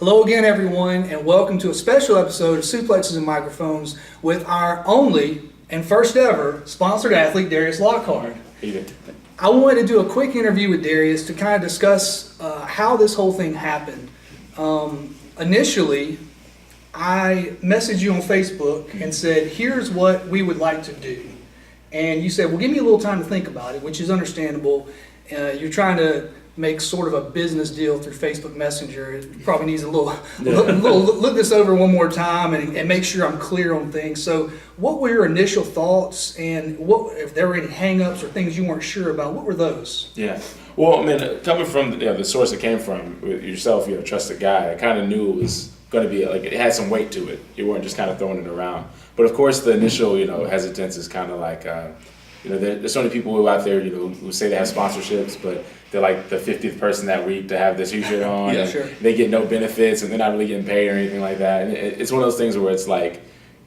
Hello again, everyone, and welcome to a special episode of Suplexes and Microphones with our only and first ever sponsored athlete, Darius Lockhart. I wanted to do a quick interview with Darius to kind of discuss how this whole thing happened. Initially, I messaged you on Facebook and said, here's what we would like to do. And you said, well, give me a little time to think about it, which is understandable. You're trying to make sort of a business deal through Facebook Messenger. It probably needs a little look this over one more time and make sure I'm clear on things. So what were your initial thoughts, and what, if there were any hang-ups or things you weren't sure about, what were those? Yeah. Well, I mean, coming from the source it came from, with yourself, you're a trusted guy, I kind of knew it was going to be, like, it had some weight to it. You weren't just kind of throwing it around. But of course, the initial, hesitance is kind of like, there's so many people who out there, who say they have sponsorships, but they're like the 50th person that week to have this t-shirt on. Yeah, sure. They get no benefits and they're not really getting paid or anything like that. And it's one of those things where it's like,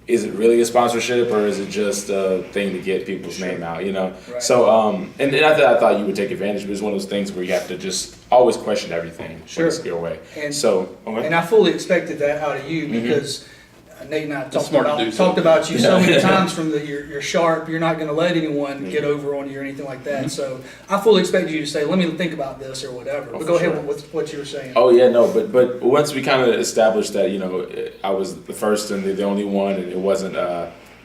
is it really a sponsorship or is it just a thing to get people's name out, Right. So, and not that I thought you would take advantage, but it's one of those things where you have to just always question everything when it's your way. And, so, and I fully expected that out of you because Nate and I talked about you so many times from you're sharp, you're not going to let anyone get over on you or anything like that. So I fully expected you to say, let me think about this or whatever. But go ahead with what you were saying. Oh yeah, no, but once we kind of established that, I was the first and the only one, and it wasn't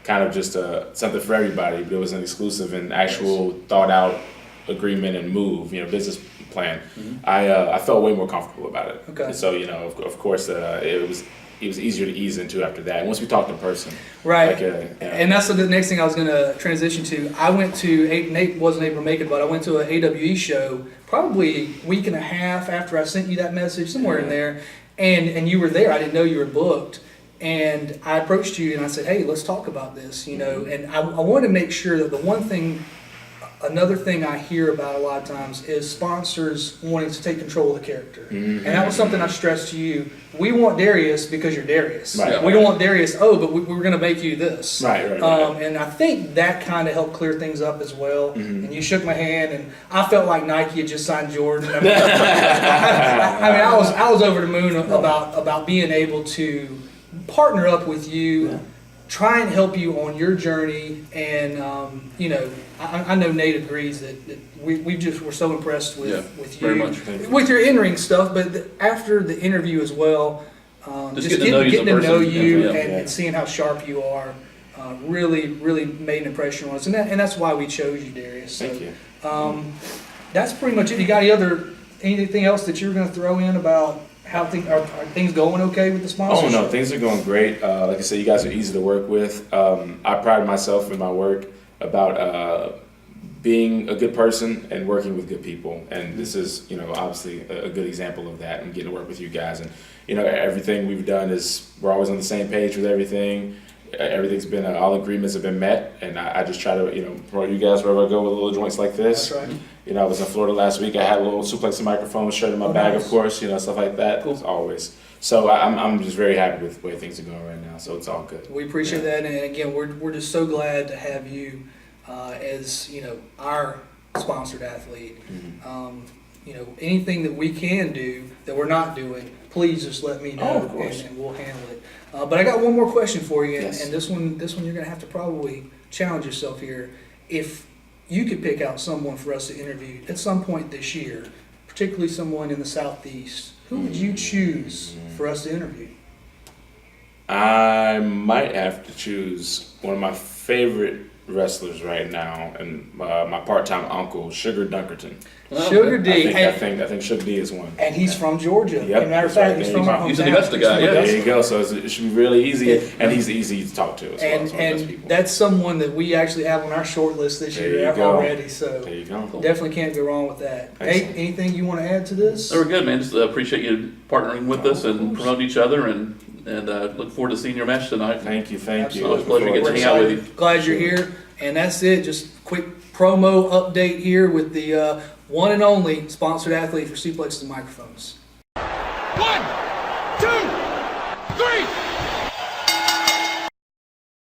kind of just something for everybody, but it was an exclusive and actual thought out agreement and move, business plan. I felt way more comfortable about it. Okay. And so, of course, it was easier to ease into after that. Once we talked in person. Right. And that's the next thing I was going to transition to. I went to, Nate wasn't able to make it, but I went to an AWE show probably a week and a half after I sent you that message, somewhere in there. And you were there. I didn't know you were booked. And I approached you and I said, hey, let's talk about this, And I wanted to make sure that another thing I hear about a lot of times is sponsors wanting to take control of the character. And that was something I stressed to you. We want Darius because you're Darius. Right. We don't want Darius, but we're going to make you this. Right. And I think that kind of helped clear things up as well. And you shook my hand, and I felt like Nike had just signed Jordan. I was over the moon about being able to partner up with you, try and help you on your journey, and I know Nate agrees that we're so impressed with you, very much. with your in-ring stuff, but after the interview as well, just getting to know you and seeing how sharp you are, really made an impression on us, and that's why we chose you, Darius. So, Thank you. That's pretty much it. You got anything else that you were going to throw in about? Are things going okay with the sponsorship? Oh no, things are going great. Like I said, you guys are easy to work with. I pride myself in my work about being a good person and working with good people. And this is, obviously a good example of that, and getting to work with you guys. And, everything we've done we're always on the same page with everything. Everything's been, all agreements have been met. And I just try to, promote you guys wherever I go with little joints like this. That's right. I was in Florida last week. I had a little Suplex and Microphone shirt in my bag, of course, stuff like that. Cool. As always. So I'm just very happy with the way things are going right now. So it's all good. We appreciate that. And again, we're just so glad to have you as, our sponsored athlete. Anything that we can do that we're not doing, please just let me know, and we'll handle it. But I got one more question for you, and this one you're going to have to probably challenge yourself here. If you could pick out someone for us to interview at some point this year, particularly someone in the Southeast, who would you choose for us to interview? I might have to choose one of my favorite wrestlers right now, and my part-time uncle, Sugar Dunkerton. Sugar D. I think Sugar D is one. And he's from Georgia. Yep. As a matter of fact, he's from our hometown. He's an Augusta guy. There you go. So it should be really easy, and he's easy to talk to as well. And that's someone that we actually have on our short list this year already. So there you go. Definitely can't go wrong with that. Nate, anything you want to add to this? We're good, man. Just appreciate you partnering with us and promoting each other, and look forward to seeing your match tonight. Thank you. Absolutely. It's a pleasure to get to hang out with you. Glad you're here. And that's it. Just quick promo update here with the one and only sponsored athlete for Suplexes and Microphones. 1,